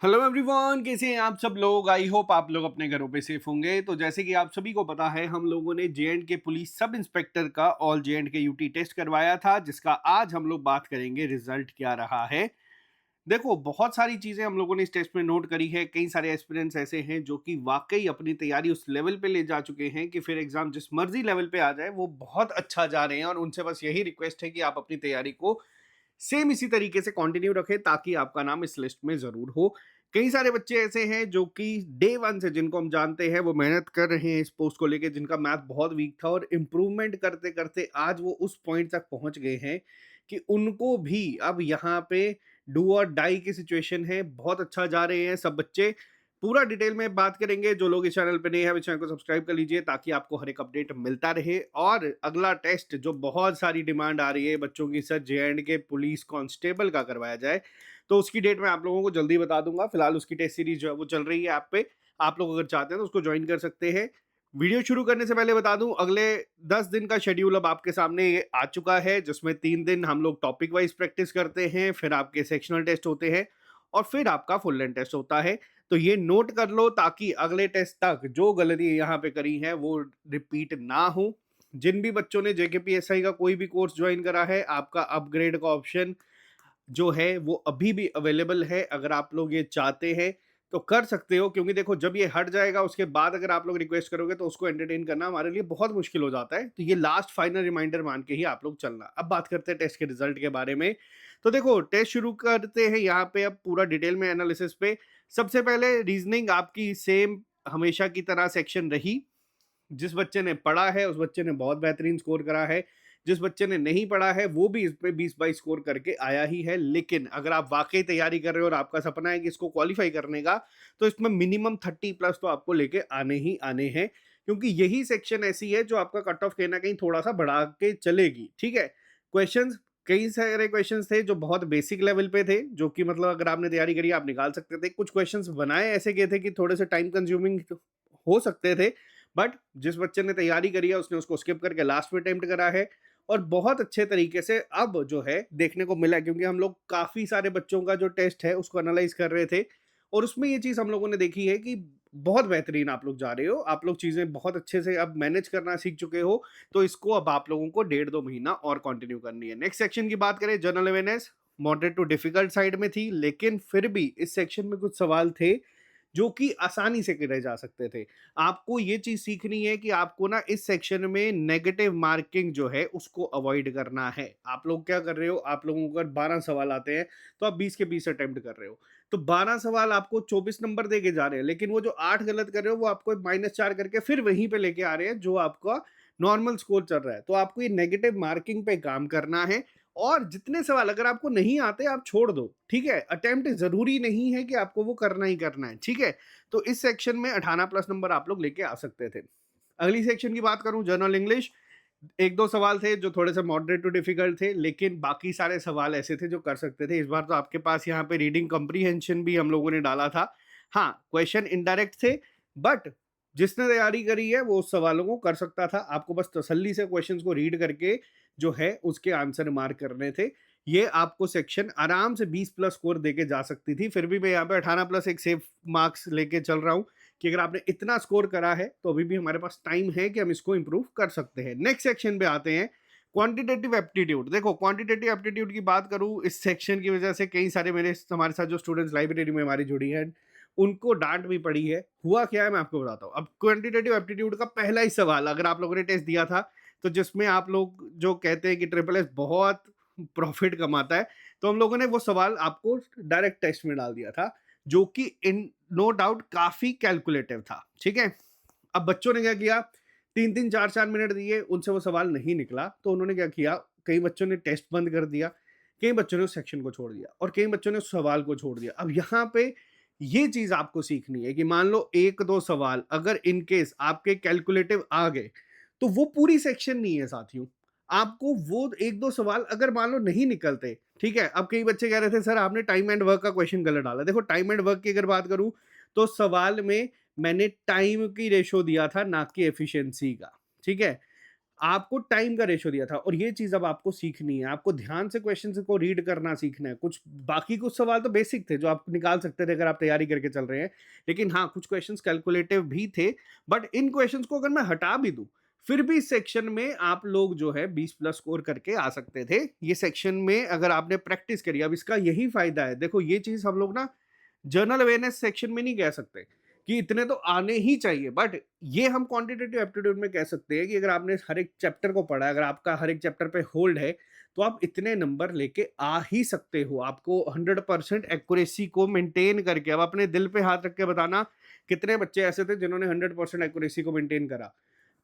Hello everyone, कैसे हैं आप सब लोग। आई होप आप लोग अपने घरों पे सेफ होंगे। तो जैसे कि आप सभी को पता है, हम लोगों ने जे.एंड.के पुलिस सब इंस्पेक्टर का ऑल जे.एंड.के यूटी टेस्ट करवाया था, जिसका आज हम लोग बात करेंगे रिजल्ट क्या रहा है। देखो, बहुत सारी चीजें हम लोगों ने इस टेस्ट में नोट करी है। कई सारे एस्पिरेंट्स ऐसे हैं जो कि वाकई अपनी तैयारी उस लेवल पे ले जा चुके हैं कि फिर एग्जाम जिस मर्जी लेवल पे आ जाए वो बहुत अच्छा जा रहे हैं, और उनसे बस यही रिक्वेस्ट है कि आप अपनी तैयारी को सेम इसी तरीके से कंटिन्यू रखें ताकि आपका नाम इस लिस्ट में जरूर हो। कई सारे बच्चे ऐसे हैं जो कि डे वन से, जिनको हम जानते हैं, वो मेहनत कर रहे हैं इस पोस्ट को लेके, जिनका मैथ बहुत वीक था और इम्प्रूवमेंट करते करते आज वो उस पॉइंट तक पहुंच गए हैं कि उनको भी अब यहाँ पे डू और डाई की सिचुएशन है। बहुत अच्छा जा रहे हैं सब बच्चे। पूरा डिटेल में बात करेंगे। जो लोग इस चैनल पे नए हैं, इस चैनल को सब्सक्राइब कर लीजिए ताकि आपको हर एक अपडेट मिलता रहे। और अगला टेस्ट जो बहुत सारी डिमांड आ रही है बच्चों की, सर जे.एंड.के पुलिस कांस्टेबल का करवाया जाए, तो उसकी डेट मैं आप लोगों को जल्दी बता दूंगा। फिलहाल उसकी टेस्ट सीरीज जो है वो चल रही है ऐप पे। आप लोग अगर चाहते हैं तो उसको ज्वाइन कर सकते हैं। वीडियो शुरू करने से पहले बता दूं, अगले 10 दिन का शेड्यूल अब आपके सामने ये आ चुका है, जिसमें 3 दिन हम लोग टॉपिक वाइज प्रैक्टिस करते हैं, फिर आपके सेक्शनल टेस्ट होते हैं और फिर आपका फुल लेंथ टेस्ट होता है। तो ये नोट कर लो ताकि अगले टेस्ट तक जो गलती यहाँ पे करी है वो रिपीट ना हो। जिन भी बच्चों ने जेकेपीएसआई का कोई भी कोर्स ज्वाइन करा है, आपका अपग्रेड का ऑप्शन जो है वो अभी भी अवेलेबल है। अगर आप लोग ये चाहते हैं तो कर सकते हो, क्योंकि देखो, जब ये हट जाएगा उसके बाद अगर आप लोग रिक्वेस्ट करोगे तो उसको एंटरटेन करना हमारे लिए बहुत मुश्किल हो जाता है। तो ये लास्ट फाइनल रिमाइंडर मान के ही आप लोग चलना। अब बात करते हैं टेस्ट के रिजल्ट के बारे में। तो देखो, टेस्ट शुरू करते हैं यहाँ पे अब पूरा डिटेल में एनालिसिस पे। सबसे पहले रीजनिंग आपकी सेम हमेशा की तरह सेक्शन रही। जिस बच्चे ने पढ़ा है उस बच्चे ने बहुत बेहतरीन स्कोर करा है। जिस बच्चे ने नहीं पढ़ा है वो भी इस पे 20-22 स्कोर करके आया ही है। लेकिन अगर आप वाकई तैयारी कर रहे हो और आपका सपना है कि इसको क्वालिफाई करने का, तो इसमें मिनिमम 30 प्लस तो आपको लेके आने ही आने हैं, क्योंकि यही सेक्शन ऐसी है जो आपका कट ऑफ कहीं ना कहीं थोड़ा सा बढ़ा के चलेगी। ठीक है। क्वेश्चंस, कई सारे क्वेश्चंस थे जो बहुत बेसिक लेवल पे थे, जो कि मतलब अगर आपने तैयारी करी आप निकाल सकते थे। कुछ क्वेश्चंस बनाए ऐसे गए थे कि थोड़े से टाइम कंज्यूमिंग हो सकते थे, बट जिस बच्चे ने तैयारी करी है उसने उसको स्किप करके लास्ट में अटेम्प्ट करा है और बहुत अच्छे तरीके से अब जो है देखने को मिला। क्योंकि हम लोग काफी सारे बच्चों का जो टेस्ट है उसको एनालाइज कर रहे थे और उसमें ये चीज हम लोगों ने देखी है कि बहुत बेहतरीन आप लोग जा रहे हो। आप लोग चीजें बहुत अच्छे से अब मैनेज करना सीख चुके हो। तो इसको अब आप लोगों को 1.5-2 महीना और कंटिन्यू करनी है। नेक्स्ट सेक्शन की बात करें, general awareness moderate to difficult side में थी, लेकिन फिर भी इस सेक्शन में कुछ सवाल थे जो कि आसानी से करे जा सकते थे। आपको ये चीज सीखनी है कि आपको ना इस सेक्शन में नेगेटिव मार्किंग जो है उसको अवॉइड करना है। आप लोग क्या कर रहे हो, आप लोगों को अगर 12 सवाल आते हैं तो आप 20 के 20 अटेम्प्ट कर रहे हो, तो 12 सवाल आपको 24 नंबर दे के जा रहे हैं, लेकिन वो जो 8 गलत कर रहे हो वो आपको -4 करके फिर वहीं पे लेके आ रहे हैं जो आपका नॉर्मल स्कोर चल रहा है। तो आपको ये नेगेटिव मार्किंग पे काम करना है। और जितने सवाल अगर आपको नहीं आते आप छोड़ दो, ठीक है। अटेम्प्ट जरूरी नहीं है कि आपको वो करना ही करना है, ठीक है। तो इस सेक्शन में 18 प्लस नंबर आप लोग लेके आ सकते थे। अगली सेक्शन की बात करूं, जनरल इंग्लिश, एक दो सवाल थे जो थोड़े से मॉडरेट टू डिफिकल्ट थे, लेकिन बाकी सारे सवाल ऐसे थे जो कर सकते थे। इस बार तो आपके पास यहाँ पे रीडिंग कॉम्प्रीहेंशन भी हम लोगों ने डाला था। हाँ, क्वेश्चन इनडायरेक्ट थे, बट जिसने तैयारी करी है वो उस सवालों को कर सकता था। आपको बस तसल्ली से क्वेश्चंस को रीड करके जो है उसके आंसर मार्क करने थे। ये आपको सेक्शन आराम से 20 प्लस स्कोर देके जा सकती थी। फिर भी मैं यहाँ पे 18 प्लस एक सेफ मार्क्स लेके चल रहा हूँ कि अगर आपने इतना स्कोर करा है तो अभी भी हमारे पास टाइम है कि हम इसको इंप्रूव कर सकते हैं। नेक्स्ट सेक्शन पे आते हैं, क्वांटिटेटिव एप्टीट्यूड। देखो, क्वांटिटेटिव एप्टीट्यूड की बात करूं, इस सेक्शन की वजह से कई सारे मेरे हमारे साथ जो स्टूडेंट्स लाइब्रेरी में हमारी जुड़ी हैं उनको डांट भी पड़ी है। हुआ क्या है मैं आपको बताता हूँ। अब क्वांटिटेटिव एप्टीट्यूड का पहला ही सवाल अगर आप लोगों ने टेस्ट दिया था, तो जिसमें आप लोग जो कहते हैं कि ट्रिपल एस बहुत प्रॉफिट कमाता है, तो हम लोगों ने वो सवाल आपको डायरेक्ट टेस्ट में डाल दिया था, जो कि इन नो डाउट काफी कैलकुलेटिव था, ठीक है। अब बच्चों ने क्या किया, 3-3 4-4 मिनट दिए, उनसे वो सवाल नहीं निकला, तो उन्होंने क्या किया, कई बच्चों ने टेस्ट बंद कर दिया, कई बच्चों ने उस सेक्शन को छोड़ दिया और कई बच्चों ने उस सवाल को छोड़ दिया। अब यहाँ पे ये चीज आपको सीखनी है कि मान लो एक दो सवाल अगर इन केस आपके कैलकुलेटिव आ गए, तो वो पूरी सेक्शन नहीं है साथियों। आपको वो एक दो सवाल अगर मान लो नहीं निकलते, ठीक है। अब कई बच्चे कह रहे थे सर आपने टाइम एंड वर्क का क्वेश्चन गलत डाला। देखो, टाइम एंड वर्क की अगर बात करूं तो सवाल में मैंने टाइम की रेशो दिया था, ना कि एफिशिएंसी का, ठीक है। आपको टाइम का रेशियो दिया था और ये चीज़ अब आपको सीखनी है। आपको ध्यान से क्वेश्चंस को रीड करना सीखना है। कुछ सवाल तो बेसिक थे जो आप निकाल सकते थे अगर आप तैयारी करके चल रहे हैं। लेकिन हाँ, कुछ क्वेश्चंस कैलकुलेटिव भी थे, बट इन क्वेश्चंस को अगर मैं हटा भी दूँ, फिर भी इस सेक्शन में आप लोग जो है 20 प्लस स्कोर करके आ सकते थे। ये सेक्शन में अगर आपने प्रैक्टिस करी, अब इसका यही फ़ायदा है। देखो ये चीज़ हम लोग ना जनरल अवेयरनेस सेक्शन में नहीं कह सकते कि इतने तो आने ही चाहिए, बट ये हम क्वांटिटेटिव एप्टीट्यूड में कह सकते हैं कि अगर आपने हर एक चैप्टर को पढ़ा है, अगर आपका हर एक चैप्टर पे होल्ड है, तो आप इतने नंबर लेके आ ही सकते हो। आपको 100% एक्यूरेसी को मेंटेन करके, अब अपने दिल पे हाथ रख के बताना कितने बच्चे ऐसे थे जिन्होंने 100% एक्यूरेसी को मेंटेन करा।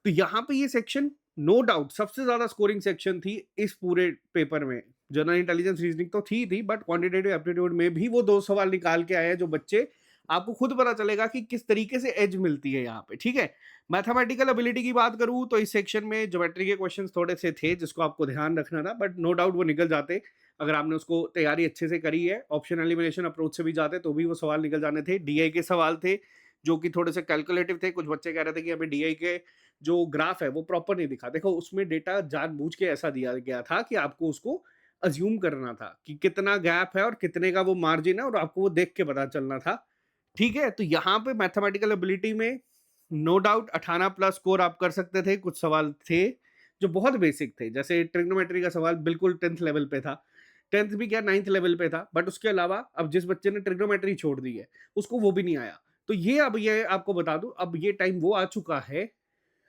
तो यहाँ पे ये सेक्शन नो डाउट सबसे ज्यादा स्कोरिंग सेक्शन थी इस पूरे पेपर में। जनरल इंटेलिजेंस रीजनिंग तो थी, बट क्वांटिटेटिव एप्टीट्यूड में भी वो 2 सवाल निकाल के आए हैं जो बच्चे, आपको खुद पता चलेगा कि किस तरीके से एज मिलती है यहाँ पे, ठीक है। मैथमेटिकल एबिलिटी की बात करूँ तो इस सेक्शन में ज्योमेट्री के क्वेश्चंस थोड़े से थे जिसको आपको ध्यान रखना था, बट नो डाउट वो निकल जाते अगर आपने उसको तैयारी अच्छे से करी है। ऑप्शन एलिमिनेशन अप्रोच से भी जाते तो भी वो सवाल निकल जाने थे। डीआई के सवाल थे जो कि थोड़े से कैलकुलेटिव थे। कुछ बच्चे कह रहे थे कि हमें डीआई के जो ग्राफ है वो प्रॉपर नहीं दिखा। देखो उसमें डेटा जानबूझ के ऐसा दिया गया था कि आपको उसको अज्यूम करना था कि कितना गैप है और कितने का वो मार्जिन है और आपको वो देख के पता चलना था, ठीक है। तो यहाँ पे मैथमेटिकल एबिलिटी में नो डाउट 18 प्लस स्कोर आप कर सकते थे। कुछ सवाल थे जो बहुत बेसिक थे, जैसे ट्रिग्नोमेट्री का सवाल बिल्कुल 10th लेवल पे था। 10th भी क्या 9th लेवल पे था, बट उसके अलावा अब जिस बच्चे ने ट्रिग्नोमेट्री छोड़ दी है उसको वो भी नहीं आया। तो ये अब ये आपको बता दूं, अब ये टाइम वो आ चुका है,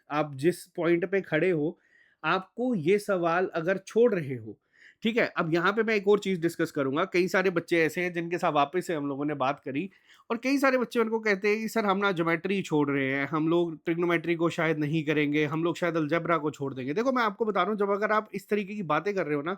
आप जिस पॉइंट पे खड़े हो, आपको ये सवाल अगर छोड़ रहे हो, ठीक है? अब यहाँ पे मैं एक और चीज़ डिस्कस करूँगा। कई सारे बच्चे ऐसे हैं जिनके साथ वापस से हम लोगों ने बात करी और कई सारे बच्चे उनको कहते हैं कि सर हम ना ज्योमेट्री छोड़ रहे हैं, हम लोग ट्रिग्नोमेट्री को शायद नहीं करेंगे, हम लोग शायद अलजेब्रा को छोड़ देंगे। देखो मैं आपको बता रहा हूँ, जब अगर आप इस तरीके की बातें कर रहे हो ना,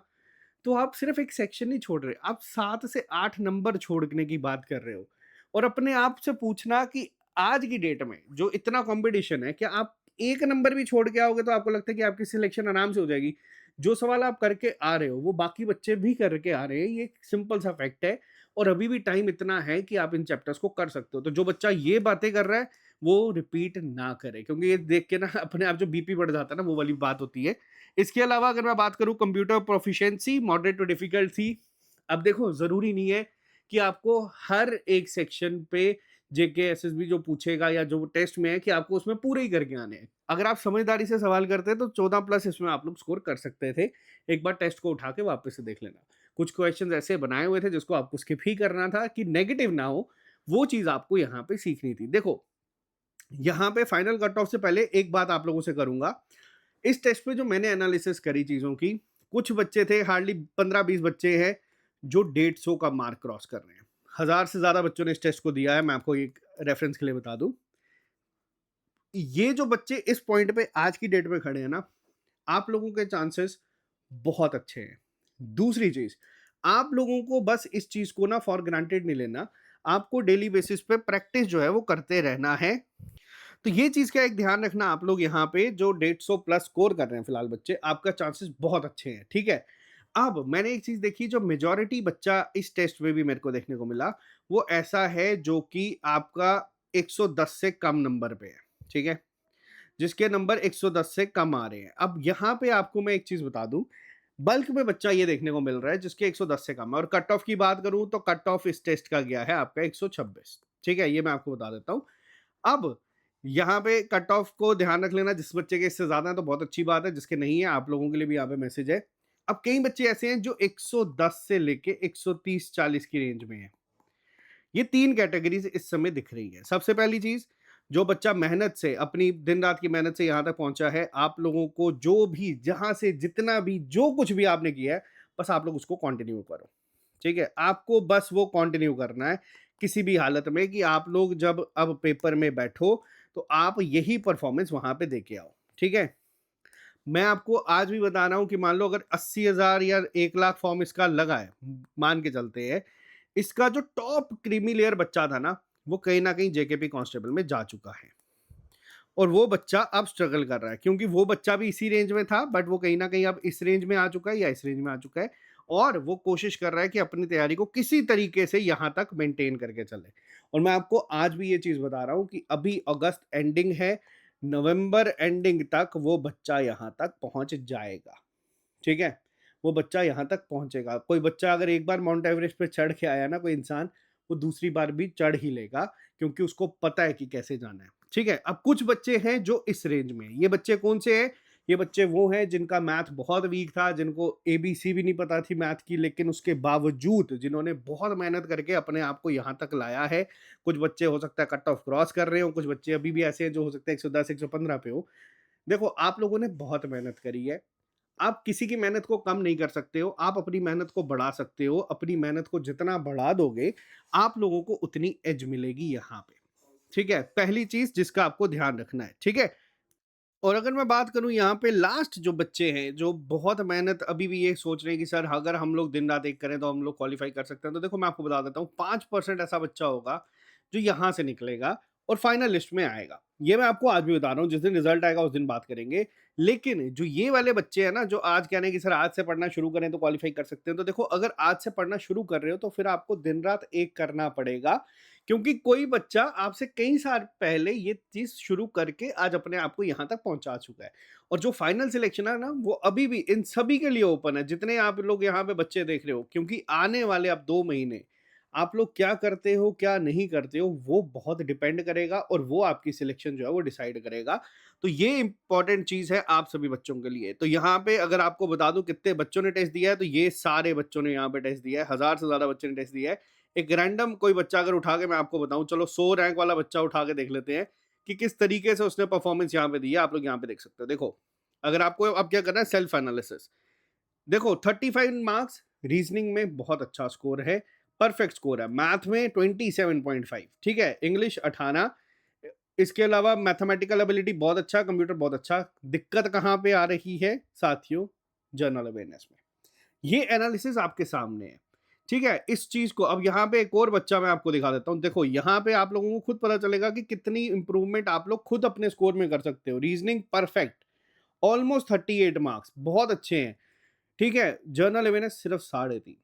तो आप सिर्फ एक सेक्शन नहीं छोड़ रहे, आप 7 से 8 नंबर छोड़ने की बात कर रहे हो। और अपने आप से पूछना कि आज की डेट में जो इतना कॉम्पिटिशन है, क्या आप 1 नंबर भी छोड़ के आओगे तो आपको लगता है कि आपकी सिलेक्शन आराम से हो जाएगी? जो सवाल आप करके आ रहे हो, वो बाकी बच्चे भी करके आ रहे हैं, ये एक सिंपल सा फैक्ट है। और अभी भी टाइम इतना है कि आप इन चैप्टर्स को कर सकते हो। तो जो बच्चा ये बातें कर रहा है, वो रिपीट ना करे, क्योंकि ये देख के ना अपने आप जो बीपी बढ़ जाता है ना, वो वाली बात होती है। इसके अलावा अगर मैं बात करूँ computer proficiency moderate to difficult थी। अब देखो ज़रूरी नहीं है कि आपको हर एक सेक्शन पे जेके एसएसबी जो पूछेगा या जो टेस्ट में है कि आपको उसमें पूरे ही करके आने हैं। अगर आप समझदारी से सवाल करते हैं तो 14 प्लस इसमें आप लोग स्कोर कर सकते थे। एक बार टेस्ट को उठा के वापस से देख लेना। कुछ क्वेश्चंस ऐसे बनाए हुए थे जिसको आपको स्किप ही करना था कि नेगेटिव ना हो, वो चीज़ आपको यहाँ पे सीखनी थी। देखो, यहाँ पे फाइनल कट ऑफ से पहले एक बात आप लोगों से करूँगा। इस टेस्ट पे जो मैंने एनालिसिस करी चीज़ों की, कुछ बच्चे थे, हार्डली 15-20 बच्चे हैं जो 150 का मार्क क्रॉस कर रहे हैं। 1000 से ज़्यादा बच्चों ने इस टेस्ट को दिया है। मैं आपको एक रेफरेंस के लिए बता दूँ। ये जो बच्चे इस पॉइंट पे आज की डेट में खड़े हैं ना, आप लोगों के चांसेस बहुत अच्छे हैं। दूसरी चीज़, आप लोगों को बस इस चीज़ को ना फॉर ग्रांटेड नहीं लेना। आपको डेली बेसिस पे प्रैक्टिस जो है वो करते रहना है। तो ये चीज़ का एक ध्यान रखना, आप लोग यहाँ पे जो 150 प्लस स्कोर कर रहे हैं फिलहाल बच्चे, आपका चांसेस बहुत अच्छे हैं, ठीक है। अब मैंने एक चीज़ देखी, जो मेजॉरिटी बच्चा इस टेस्ट में भी मेरे को देखने को मिला, वो ऐसा है जो कि आपका 110 से कम नंबर पे है, ठीक है, जिसके नंबर 110 से कम आ रहे हैं। अब यहाँ पे आपको मैं एक चीज़ बता दूं, बल्क में बच्चा ये देखने को मिल रहा है जिसके 110 से कम है। और कट ऑफ की बात करूं तो कट ऑफ इस टेस्ट का गया है आपका 126, ठीक है, ये मैं आपको बता देता हूं। अब यहाँ पे कट ऑफ को ध्यान रख लेना, जिस बच्चे के इससे ज्यादा है तो बहुत अच्छी बात है, जिसके नहीं है आप लोगों के लिए भी यहाँ पे मैसेज है। अब कई बच्चे ऐसे हैं जो 110 से लेके 130-40 की रेंज में है। ये 3 कैटेगरीज इस समय दिख रही है। सबसे पहली चीज, जो बच्चा मेहनत से, अपनी दिन रात की मेहनत से यहाँ तक पहुंचा है, आप लोगों को जो भी, जहां से जितना भी, जो कुछ भी आपने किया है, बस आप लोग उसको कंटिन्यू करो, ठीक है। आपको बस वो कंटिन्यू करना है किसी भी हालत में, कि आप लोग जब अब पेपर में बैठो तो आप यही परफॉर्मेंस वहां पे दे के आओ, ठीक है। मैं आपको आज भी बता रहा हूं कि मान लो अगर 80,000 या 1 लाख फॉर्म इसका लगा है, मान के चलते हैं, इसका जो टॉप क्रीमी लेयर बच्चा था ना, वो कहीं ना कहीं जेकेपी कांस्टेबल में जा चुका है। और वो बच्चा अब स्ट्रगल कर रहा है, क्योंकि वो बच्चा भी इसी रेंज में था, बट वो कहीं ना कहीं अब इस रेंज में आ चुका है या इस रेंज में आ चुका है। और वो कोशिश कर रहा है कि अपनी तैयारी को किसी तरीके से यहां तक मेंटेन करके चले। और मैं आपको आज भी ये चीज बता रहा हूं कि अभी अगस्त एंडिंग है, नवंबर एंडिंग तक वो बच्चा यहाँ तक पहुँच जाएगा, ठीक है? वो बच्चा यहाँ तक पहुँचेगा। कोई बच्चा अगर एक बार माउंट एवरेस्ट पे चढ़ के आया ना कोई इंसान, वो दूसरी बार भी चढ़ ही लेगा क्योंकि उसको पता है कि कैसे जाना है, ठीक है? अब कुछ बच्चे हैं जो इस रेंज में हैं। ये बच्चे कौन से हैं? ये बच्चे वो हैं जिनका मैथ बहुत वीक था, जिनको एबीसी भी नहीं पता थी मैथ की, लेकिन उसके बावजूद जिन्होंने बहुत मेहनत करके अपने आप को यहाँ तक लाया है। कुछ बच्चे हो सकता है कट ऑफ क्रॉस कर रहे हों, कुछ बच्चे अभी भी ऐसे हैं जो हो सकता है 110, 115 पे हो। देखो, आप लोगों ने बहुत मेहनत करी है। आप किसी की मेहनत को कम नहीं कर सकते हो, आप अपनी मेहनत को बढ़ा सकते हो। अपनी मेहनत को जितना बढ़ा दोगे, आप लोगों को उतनी एज मिलेगी यहाँ पे, ठीक है? पहली चीज़ जिसका आपको ध्यान रखना है, ठीक है? और अगर मैं बात करूँ यहाँ पे लास्ट जो बच्चे हैं, जो बहुत मेहनत अभी भी ये सोच रहे हैं कि सर अगर हम लोग दिन-रात एक करें तो हम लोग क्वालीफाई कर सकते हैं। तो देखो मैं आपको बता देता हूँ 5% ऐसा बच्चा होगा, जो यहाँ से निकलेगा और फाइनल लिस्ट में आएगा। ये मैं आपको आज भी बता रहा हूँ, जिस दिन रिज़ल्ट आएगा उस दिन बात करेंगे। लेकिन जो ये वाले बच्चे हैं ना, जो आज कह रहे हैं कि सर आज से पढ़ना शुरू करें तो क्वालीफाई कर सकते हैं। तो देखो अगर आज से पढ़ना शुरू कर रहे हो तो फिर आपको दिन-रात एक करना पड़ेगा, क्योंकि कोई बच्चा आपसे कई साल पहले ये चीज़ शुरू करके आज अपने आप को यहाँ तक पहुँचा चुका है। और जो फाइनल सिलेक्शन है ना, वो अभी भी इन सभी के लिए ओपन है, जितने आप लोग यहाँ पे बच्चे देख रहे हो, क्योंकि आने वाले अब 2 महीने आप लोग क्या करते हो, क्या नहीं करते हो, वो बहुत डिपेंड करेगा और वो आपकी सिलेक्शन जो है वो डिसाइड करेगा। तो ये इम्पोर्टेंट चीज़ है आप सभी बच्चों के लिए। तो यहाँ पे अगर आपको बता दूँ कितने बच्चों ने टेस्ट दिया है, तो ये सारे बच्चों ने यहाँ पे टेस्ट दिया है, 1000 से ज़्यादा बच्चों ने टेस्ट दिया है। एक रैंडम कोई बच्चा अगर उठा के मैं आपको बताऊँ, चलो 100 रैंक वाला बच्चा उठा के देख लेते हैं कि किस तरीके से उसने परफॉर्मेंस यहाँ पे दी है। आप लोग यहाँ पे देख सकते हो। देखो, अगर आपको अब क्या करना है, सेल्फ एनालिसिस। देखो 35 मार्क्स, रीजनिंग में बहुत अच्छा स्कोर है, परफेक्ट स्कोर है, मैथ में 27.5, ठीक है, इंग्लिश 18, इसके अलावा मैथमेटिकल एबिलिटी बहुत अच्छा, कंप्यूटर बहुत अच्छा। दिक्कत कहाँ पे आ रही है साथियों? जनरल अवेयरनेस में। ये एनालिसिस आपके सामने है, ठीक है? इस चीज़ को अब यहाँ पे एक और बच्चा मैं आपको दिखा देता हूँ। देखो यहाँ पे आप लोगों को खुद पता चलेगा कि कितनी इंप्रूवमेंट आप लोग खुद अपने स्कोर में कर सकते हो। रीजनिंग परफेक्ट, ऑलमोस्ट 38 मार्क्स, बहुत अच्छे हैं, ठीक है? जर्नल अवेयरनेस सिर्फ 3.5।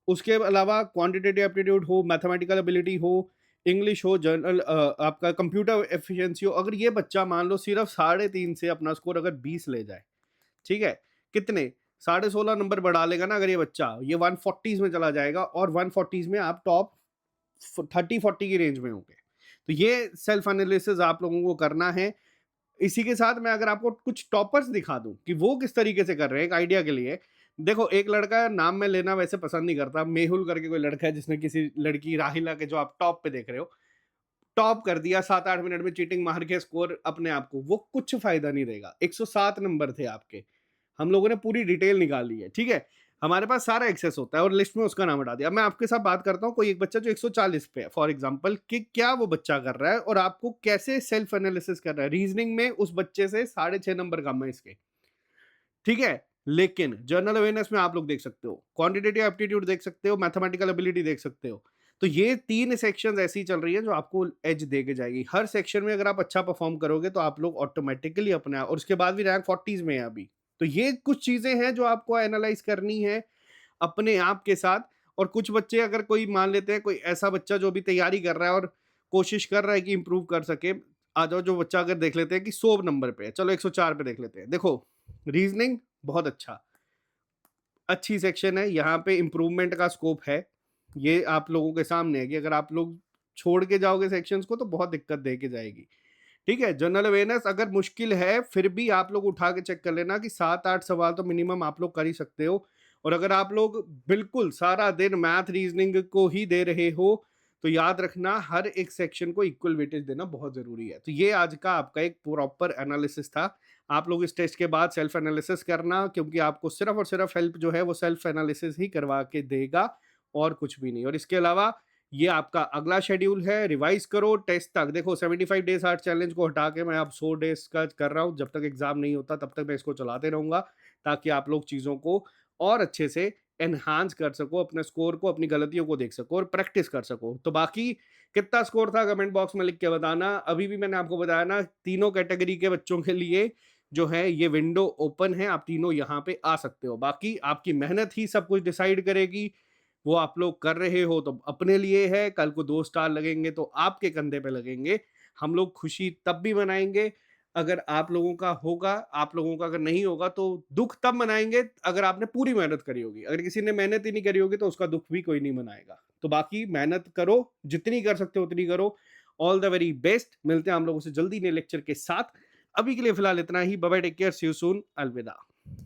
उसके अलावा क्वांटिटेटिव एप्टीट्यूड हो, मैथमेटिकल एबिलिटी हो, इंग्लिश हो, आपका कंप्यूटर एफिशिएंसी हो, अगर ये बच्चा मान लो सिर्फ 3.5 से अपना स्कोर अगर 20 ले जाए, ठीक है? कितने? 16.5 नंबर बढ़ा लेगा ना अगर ये बच्चा, ये 140s में चला जाएगा और 140s में आप टॉप 30-40 की रेंज में होंगे। तो ये सेल्फ एनालिसिस आप लोगों को करना है। इसी के साथ मैं अगर आपको कुछ टॉपर्स दिखा दूँ कि वो किस तरीके से कर रहे हैं, एक आइडिया के लिए। देखो, एक लड़का, नाम मैं लेना वैसे पसंद नहीं करता, मेहुल करके कोई लड़का है जिसने किसी लड़की राहिला के, जो आप टॉप पे देख रहे हो, टॉप कर दिया 7-8 मिनट में, चीटिंग मार के स्कोर अपने आप को, वो कुछ फ़ायदा नहीं देगा। 107 नंबर थे आपके। हम लोगों ने पूरी डिटेल निकाली है, ठीक है? हमारे पास सारा एक्सेस होता है और लिस्ट में उसका नाम हटा दिया। अब मैं आपके साथ बात करता हूँ, कोई एक बच्चा जो 140 पे है फॉर एग्ज़ाम्पल, कि क्या वो बच्चा कर रहा है और आपको कैसे सेल्फ एनालिसिस कर रहा है। रीज़निंग में उस बच्चे से 6.5 नंबर कम है इसके, ठीक है? लेकिन जनरल अवेयरनेस में आप लोग देख सकते हो, क्वांटिटेटिव एप्टीट्यूड देख सकते हो, मैथमेटिकल एबिलिटी देख सकते हो। तो ये 3 सेक्शंस ऐसी चल रही है जो आपको एज दे के जाएगी। हर सेक्शन में अगर आप अच्छा परफ़ॉर्म करोगे तो आप लोग ऑटोमैटिकली अपने आप, और उसके बाद भी रैंक 40s में है अभी। तो ये कुछ चीज़ें हैं जो आपको एनालाइज़ करनी है अपने आप के साथ। और कुछ बच्चे, अगर कोई मान लेते हैं, कोई ऐसा बच्चा जो अभी तैयारी कर रहा है और कोशिश कर रहा है कि इम्प्रूव कर सके, आ जाओ, जो बच्चा अगर देख लेते हैं कि 100 नंबर पे है, चलो 104 पे देख लेते हैं। देखो, रीज़निंग बहुत अच्छा, अच्छी सेक्शन है, यहाँ पे इम्प्रूवमेंट का स्कोप है। ये आप लोगों के सामने है कि अगर आप लोग छोड़ के जाओगे सेक्शंस को तो बहुत दिक्कत दे के जाएगी, ठीक है? जनरल अवेयरनेस अगर मुश्किल है, फिर भी आप लोग उठा के चेक कर लेना कि 7-8 सवाल तो मिनिमम आप लोग कर ही सकते हो। और अगर आप लोग बिल्कुल सारा दिन मैथ, रीज़निंग को ही दे रहे हो, तो याद रखना हर एक सेक्शन को इक्वल वेटेज देना बहुत ज़रूरी है। तो ये आज का आपका एक प्रॉपर एनालिसिस था। आप लोग इस टेस्ट के बाद सेल्फ एनालिसिस करना, क्योंकि आपको सिर्फ़ और सिर्फ़ हेल्प जो है वो सेल्फ एनालिसिस ही करवा के देगा और कुछ भी नहीं। और इसके अलावा ये आपका अगला शेड्यूल है, रिवाइज़ करो टेस्ट तक। देखो, 75 डेज़ हार्ड चैलेंज को हटा के मैं अब 100 डेज़ का कर रहा हूँ। जब तक एग्ज़ाम नहीं होता तब तक मैं इसको चलाते रहूँगा, ताकि आप लोग चीज़ों को और अच्छे से एनहांस कर सको, अपने स्कोर को, अपनी गलतियों को देख सको और प्रैक्टिस कर सको। तो बाकी कितना स्कोर था कमेंट बॉक्स में लिख के बताना। अभी भी मैंने आपको बताया ना, तीनों कैटेगरी के बच्चों के लिए जो है ये विंडो ओपन है, आप तीनों यहाँ पे आ सकते हो। बाकी आपकी मेहनत ही सब कुछ डिसाइड करेगी। वो आप लोग कर रहे हो तो अपने लिए है, कल को 2 स्टार लगेंगे तो आपके कंधे पे लगेंगे। हम लोग खुशी तब भी मनाएँगे अगर आप लोगों का होगा, आप लोगों का अगर नहीं होगा तो दुःख तब मनाएँगे अगर आपने पूरी मेहनत करी होगी। अगर किसी ने मेहनत ही नहीं करी होगी तो उसका दुःख भी कोई नहीं मनाएगा। तो बाकी मेहनत करो, जितनी कर सकते हो उतनी करो। All the very best. मिलते हैं हम लोगों से जल्दी नए लेक्चर के साथ। अभी के लिए फिलहाल इतना ही। Bye bye, take care, see you soon, अलविदा।